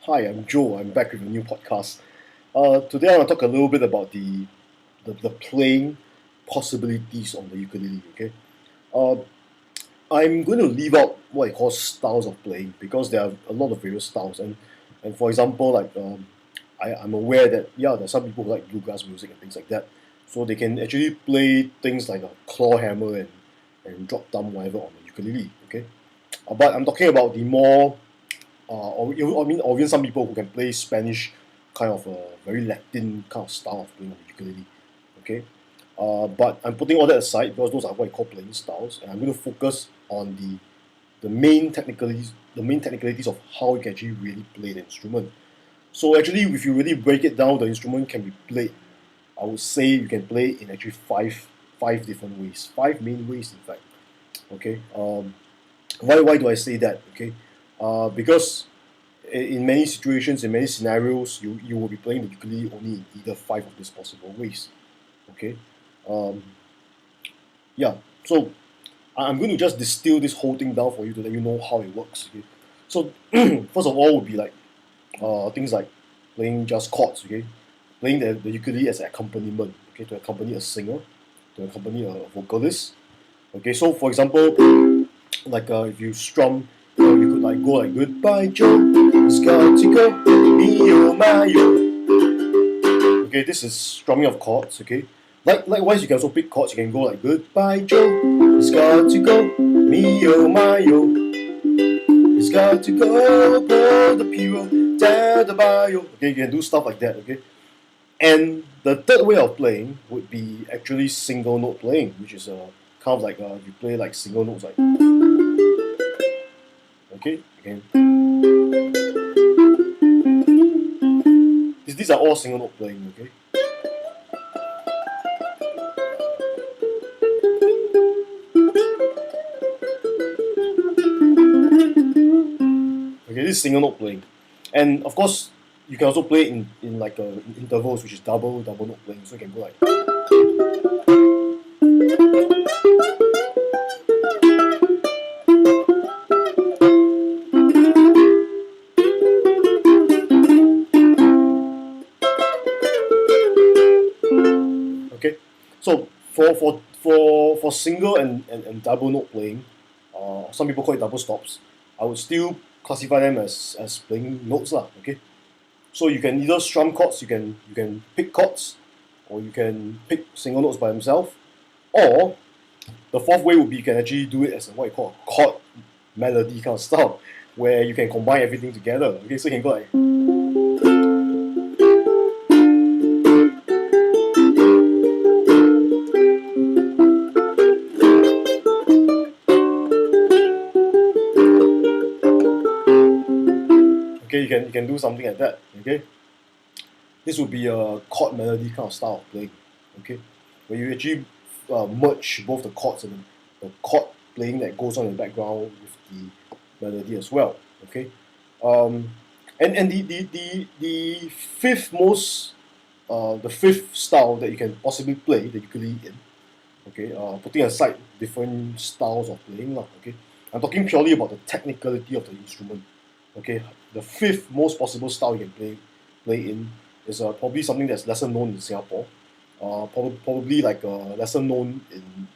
Hi, I'm Joe. I'm back with a new podcast. Today I want to talk a little bit about the playing possibilities on the ukulele. Okay, uh, I'm going to leave out what I call styles of playing because there are a lot of various styles. And for example, I'm aware that there's some people who like bluegrass music and things like that, so they can actually play things like a claw hammer and drop thumb whatever on the ukulele. Okay, but I'm talking about the more or even some people who can play Spanish, kind of a very Latin kind of style of playing on the ukulele. Okay, but I'm putting all that aside because those are what I call playing styles, and I'm going to focus on the main technicalities of how you can actually really play the instrument. So actually, if you really break it down, the instrument can be played. I would say you can play in actually five different ways, five main ways in fact. Okay, why do I say that? Okay, because in many situations, in many scenarios, you will be playing the ukulele only in either five of these possible ways. Okay, um, yeah. So I'm going to just distill this whole thing down for you to let you know how it works. Okay, so first of all would be like things like playing just chords. Okay, playing the ukulele as an accompaniment. Okay, to accompany a singer, to accompany a vocalist. Okay, so for example, if you strum, you could like go like goodbye Joe, it's got to go, me oh my oh. Okay, this is strumming of chords. Okay, likewise you can also pick chords. You can go like goodbye Joe, it's got to go, me oh my oh, it's got to go, pull the piro, down the bio. Okay, you can do stuff like that. Okay, and the third way of playing would be actually single note playing, which is kind of like you play like single notes like okay again. These are all single note playing. Okay. Okay, this is single note playing, and of course you can also play in like in intervals, which is double note playing. So you can go like okay. So for single and double note playing, some people call it double stops. I would still classify them as playing notes lah. Okay, so you can either strum chords, you can pick chords, or you can pick single notes by themselves, or the fourth way would be you can actually do it as a, what you call a chord melody kind of style, where you can combine everything together. Okay, so you can go like okay, you can do something like that. Okay, this would be a chord melody kind of style of playing. Okay, where you actually merge both the chords and the chord playing that goes on in the background with the melody as well. Okay, um, and the fifth most the fifth style that you can possibly play the ukulele in. Okay, putting aside different styles of playing lah. Okay, I'm talking purely about the technicality of the instrument. Okay, the fifth most possible style you can play in is probably something that's lesser known in Singapore. Probably like lesser known in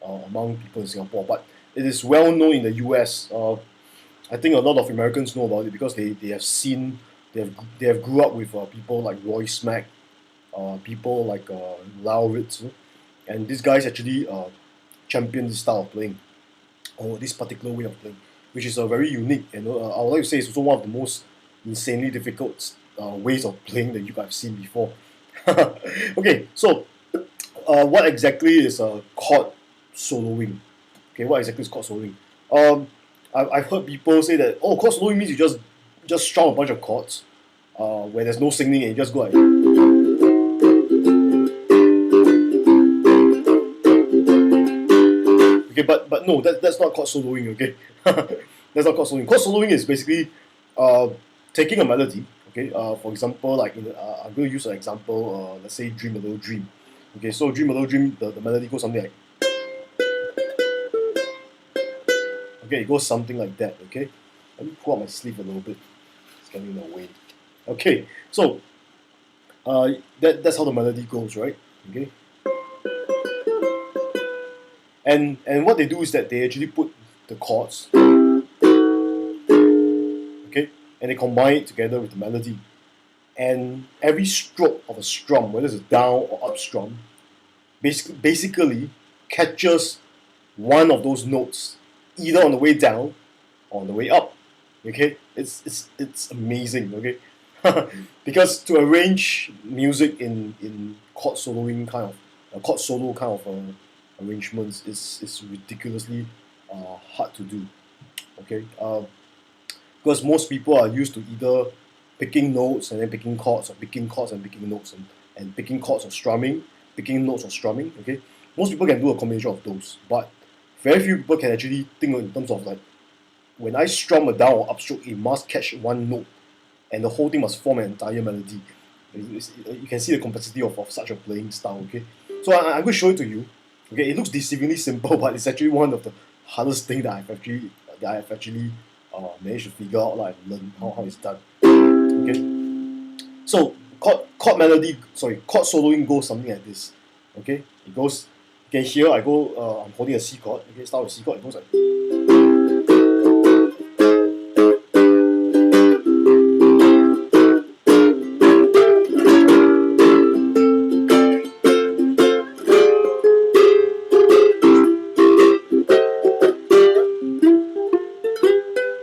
among people in Singapore, but it is well known in the U.S. I think a lot of Americans know about it because they have seen they have grew up with people like Roy Smack, people like Lau Ritz, and these guys actually champion this style of playing or this particular way of playing, which is a very unique and I would like to say it's also one of the most insanely difficult ways of playing that you guys have seen before. Okay, so what exactly is chord soloing? Okay, what exactly is chord soloing? Um, I've heard people say that chord soloing means you just strum a bunch of chords, where there's no singing and you just go like okay, but no, that's not chord soloing. Okay, that's not chord soloing. Chord soloing is basically uh, taking a melody. Okay, for example, I'm going to use an example. Let's say "Dream a Little Dream." Okay, so "Dream a Little Dream," the melody goes something like okay, it goes something like that. Okay, let me pull out my sleeve a little bit. getting in the way. Okay, so that's how the melody goes, right? Okay, and what they do is that they actually put the chords, okay, and they combine it together with the melody, and every stroke of a strum, whether it's a down or up strum, basically catches one of those notes, either on the way down or on the way up. Okay, it's amazing. Okay, because to arrange music in chord soloing kind of chord solo kind of arrangements is ridiculously hard to do. Okay, because most people are used to either picking notes and then picking chords, or picking chords and picking notes, and picking chords or strumming, picking notes or strumming. Okay, most people can do a combination of those, but very few people can actually think in terms of like, when I strum a down or upstroke, it must catch one note, and the whole thing must form an entire melody. You can see the complexity of such a playing style. Okay, so I'm going to show it to you. Okay, it looks deceivingly simple, but it's actually one of the hardest things that I've actually managed to figure out, like learn how it's done. Okay, so chord melody, sorry, chord soloing goes something like this. Okay, it goes. You can hear I go. I'm holding a C chord. Okay, start with C chord. It goes like.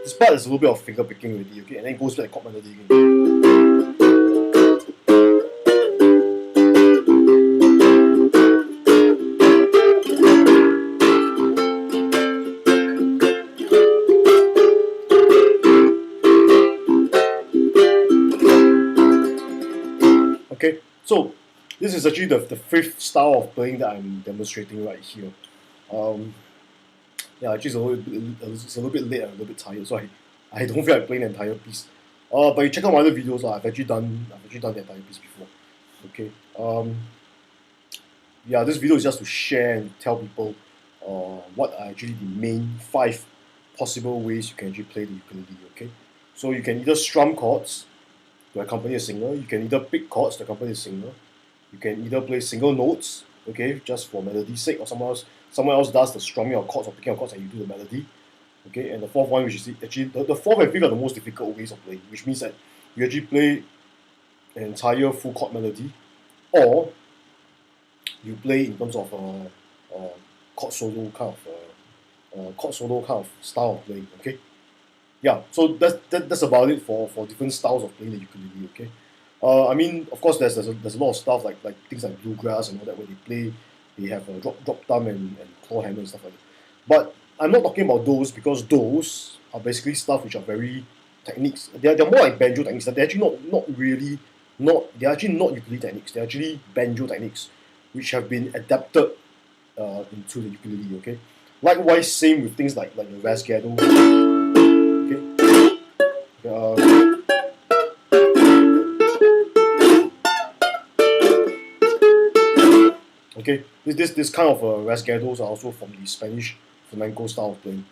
This part is a little bit of finger picking already. Okay, and then it goes to like chord melody again. Okay, so this is actually the fifth style of playing that I'm demonstrating right here. Yeah, actually it's a little bit late and a little bit tired, so I don't feel like playing the entire piece. But you check out my other videos, I've actually done the entire piece before. Okay. Yeah, this video is just to share and tell people what are actually the main 5 possible ways you can actually play the ukulele. Okay, so you can either strum chords to accompany a singer. You can either pick chords to accompany a singer. You can either play single notes, okay, just for melody's sake, or someone else does the strumming of chords or picking of chords and you do the melody. Okay, and the fourth one, which is actually the fourth and fifth are the most difficult ways of playing, which means that you actually play an entire full chord melody, or you play in terms of chord solo kind of style of playing. Okay, yeah, so that's about it for different styles of playing the ukulele. Okay, I mean, of course, there's a lot of stuff like things like bluegrass and all that, where they have a drop thumb and claw hammer and stuff like that. But I'm not talking about those, because those are basically stuff which are very techniques. They're more like banjo techniques. They're actually they're actually not ukulele techniques. They're actually banjo techniques, which have been adapted into the ukulele. Okay, likewise, same with things like the rasgado. Okay. Okay, this kind of rasgados are also from the Spanish flamenco style of playing.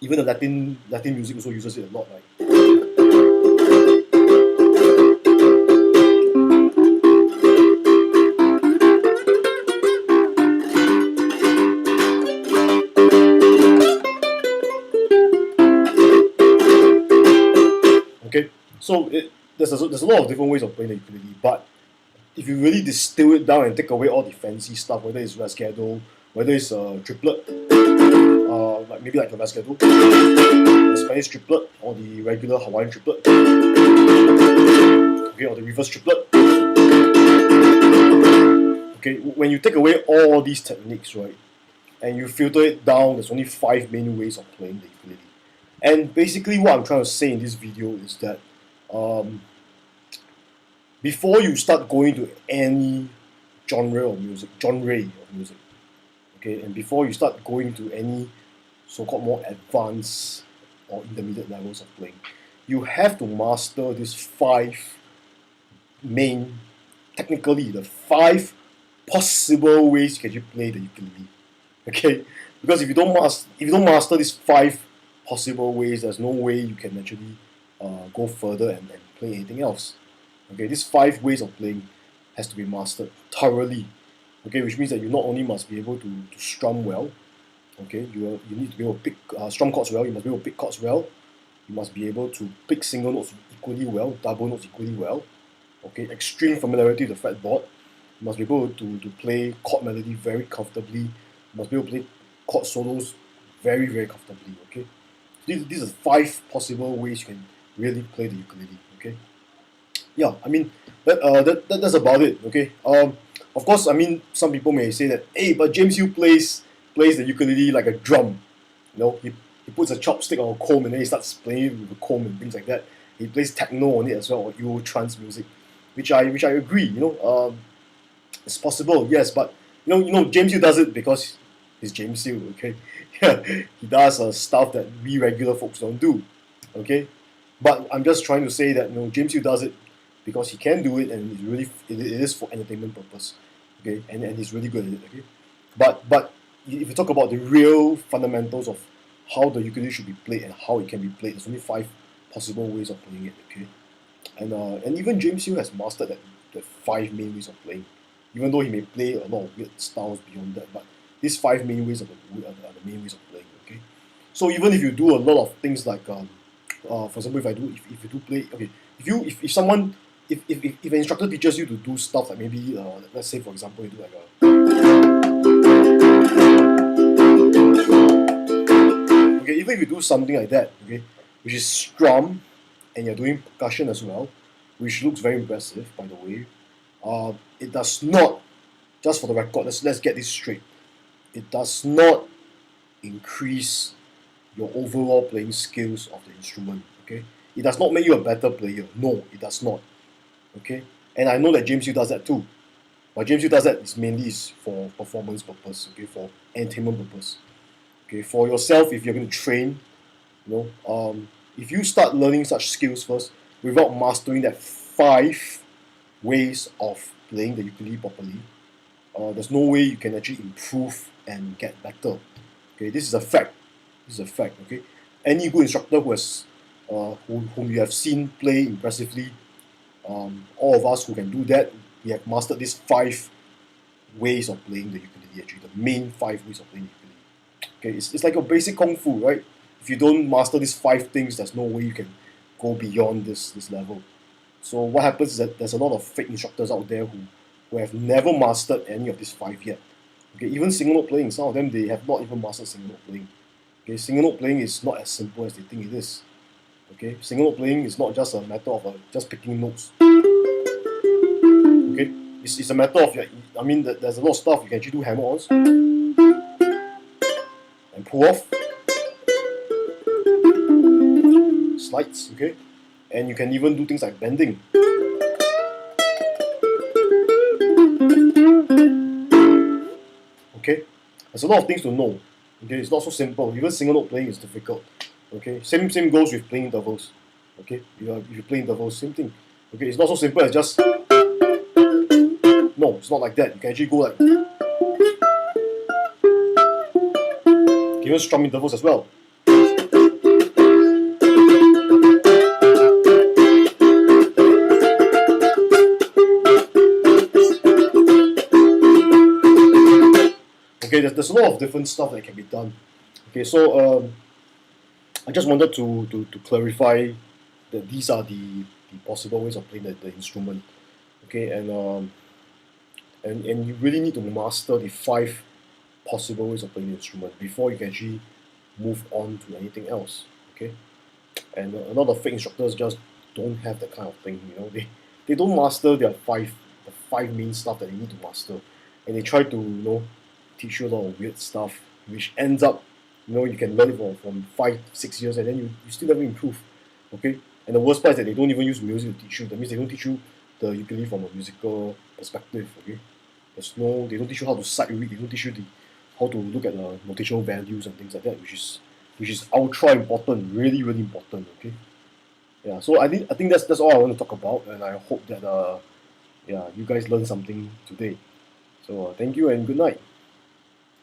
Even the Latin music also uses it a lot. Like, okay, so there's a lot of different ways of playing the ukulele, but if you really distill it down and take away all the fancy stuff, whether it's rasgado, whether it's a triplet, like maybe like a rasgado, the Spanish triplet, or the regular Hawaiian triplet, okay, or the reverse triplet. Okay, when you take away all these techniques, right, and you filter it down, there's only 5 main ways of playing the ukulele. And basically, what I'm trying to say in this video is that before you start going to any genre of music, okay, and before you start going to any so-called more advanced or intermediate levels of playing, you have to master these 5 main, technically the 5 possible ways you can actually play the ukulele. Okay, because if you don't master these 5 possible ways, there's no way you can actually go further and play anything else. Okay, these 5 ways of playing has to be mastered thoroughly. Okay, which means that you not only must be able to strum well. Okay, you need to be able to pick strum chords well. You must be able to pick chords well. You must be able to pick single notes equally well, double notes equally well. Okay, extreme familiarity with the fretboard. You must be able to play chord melody very comfortably. You must be able to play chord solos very, very comfortably. Okay, these are 5 possible ways you can really play the ukulele. Okay, yeah, I mean that's about it. Okay, of course, I mean some people may say that, hey, but James Yu plays the ukulele like a drum. You know, he puts a chopstick on a comb and then he starts playing with a comb and things like that. He plays techno on it as well, or Euro trance music, which I agree. It's possible, yes, but James Yu does it because he's James Yu. Okay, yeah, he does stuff that we regular folks don't do. Okay, but I'm just trying to say that James Yu does it because he can do it and it is for entertainment purpose. Okay, and he's really good at it. Okay, but if you talk about the real fundamentals of how the ukulele should be played and how it can be played, there's only 5 possible ways of playing it. Okay, and even James Hill has mastered that 5 main ways of playing, even though he may play a lot of weird styles beyond that. But these 5 main ways are the main ways of playing. Okay, so even if you do a lot of things like for example, if you do play, okay, if someone if an instructor teaches you to do stuff like maybe let's say for example you do like okay, even if you do something like that, okay, which is strum and you're doing percussion as well, which looks very impressive by the way, it does not, just for the record, let's get this straight, it does not increase your overall playing skills of the instrument. Okay, it does not make you a better player. No, it does not. Okay, and I know that James Yu does that too, but James Yu does that is mainly for performance purpose. Okay, for entertainment purpose. Okay, for yourself, if you're going to train, if you start learning such skills first without mastering that 5 ways of playing the ukulele properly, there's no way you can actually improve and get better. Okay, this is a fact. This is a fact. Okay, any good instructor whom you have seen play impressively, all of us who can do that, we have mastered these 5 ways of playing the ukulele. Actually, the main 5 ways of playing the ukulele. Okay, it's like a basic kung fu, right? If you don't master these 5 things, there's no way you can go beyond this level. So what happens is that there's a lot of fake instructors out there who have never mastered any of these 5 yet. Okay, even single note playing, some of them they have not even mastered single note playing. Okay, single note playing is not as simple as they think it is. Okay, single note playing is not just a matter of just picking notes. Okay, it's a matter of there's a lot of stuff you can actually do hammer-ons and pull off slides. Okay, and you can even do things like bending. Okay, there's a lot of things to know. Okay, it's not so simple. Even single note playing is difficult. Okay, same goes with playing intervals. Okay, if you play intervals, same thing. Okay, it's not so simple as just no, it's not like that. You can actually go like you can even strum intervals as well. Okay, there's a lot of different stuff that can be done. Okay, so I just wanted to clarify that these are the possible ways of playing the instrument. Okay, and you really need to master the 5 possible ways of playing the instrument before you can actually move on to anything else. Okay, and a lot of fake instructors just don't have that kind of thing. They don't master the 5 main stuff that they need to master, and they try to teach you a lot of weird stuff, which ends up you can learn it from 5-6 years and then you still never improve. Okay, and the worst part is that they don't even use music to teach you. That means they don't teach you the ukulele from a musical perspective. Okay, they don't teach you how to sight read. They don't teach you how to look at the notational values and things like that, which is ultra important, really really important. Okay, yeah. So I think that's all I want to talk about, and I hope that you guys learned something today. So thank you and good night.